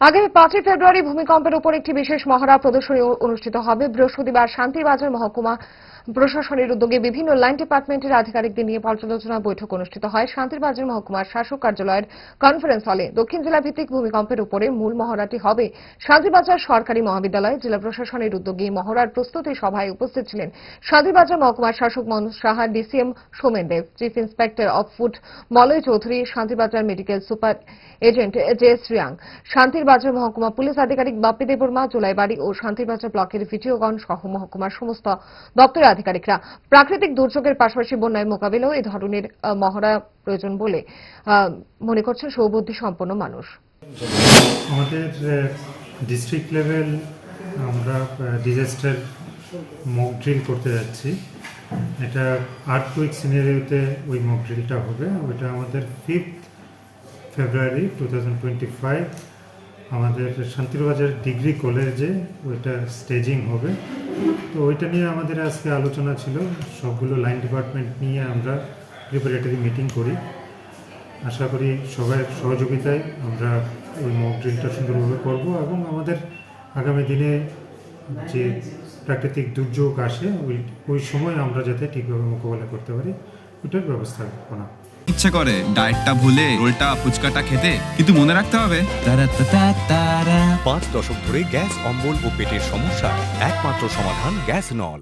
আগামী 5 ফেব্রুয়ারি ভূমিকম্পের উপর একটি বিশেষ মহড়া প্রদর্শনী অনুষ্ঠিত হবে। বৃহস্পতিবার শান্তিরবাজার মহকুমা প্রশাসনের উদ্যোগে বিভিন্ন লাইন ডিপার্টমেন্টের আধিকারিকদের নিয়ে পর্যালোচনা বৈঠক অনুষ্ঠিত হয় শান্তিরবাজার মহকুমার শাসক কার্যালয়ের কনফারেন্স হলে। দক্ষিণ জেলা ভিত্তিক ভূমিকম্পের উপরে মূল মহড়াটি হবে শান্তিরবাজার সরকারি মহাবিদ্যালয়ে। জেলা প্রশাসনের উদ্যোগে মহড়ার প্রস্তুতি সভায় উপস্থিত ছিলেন শান্তিরবাজার মহকুমার শাসক Manoj Saha, DCM Somen Deb, chief inspector of food Malay Chowdhury, Shantirbazar medical superintendent J Sriyang, Shantirbazar মহকুমা পুলিশ আধিকারিক বাপ্পি দেববর্মা, জোলাইবাড়ি ও শান্তিরবাজার ব্লকের ভিডিওগঞ্জ সহ মহকুমার সমস্ত দপ্তরের আধিকারিকরা। প্রাকৃতিক দুর্যোগের পাশাপাশি বন্যায় মোকাবিলাও এই ধরনের মহড়া প্রয়োজন বলে মনে করছেন সৌবুদ্ধি সম্পন্ন মানুষ। আমাদের ডিস্ট্রিক্ট লেভেল আমরা ডিজাস্টার মক ড্রিল করতে যাচ্ছি। এটা আর্থকুইক সিনারিওতে ওই মক ড্রিলটা হবে। ওইটা আমাদের 5 ফেব্রুয়ারি 2025 আমাদের শান্তিরবাজার ডিগ্রি কলেজে ওইটা স্টেজিং হবে। তো ওইটা নিয়ে আমাদের আজকে আলোচনা ছিল। সবগুলো লাইন ডিপার্টমেন্ট নিয়ে আমরা প্রিপারেটরি মিটিং করি। আশা করি সবার সহযোগিতায় আমরা ওই মক ড্রিলটা সুন্দরভাবে করব এবং আমাদের আগামী দিনে যে প্রাকৃতিক দুর্যোগ আসে ওই সময় আমরা যাতে ঠিকভাবে মোকাবেলা করতে পারি ওটার ব্যবস্থাপনা। ইচ্ছে করে ডায়েটটা ভুলে রোলটা ফুচকাটা খেতে, কিন্তু মনে রাখতে হবে 5 দশক ধরে গ্যাস, অম্বল ও পেটের সমস্যা একমাত্র সমাধান গ্যাস নল।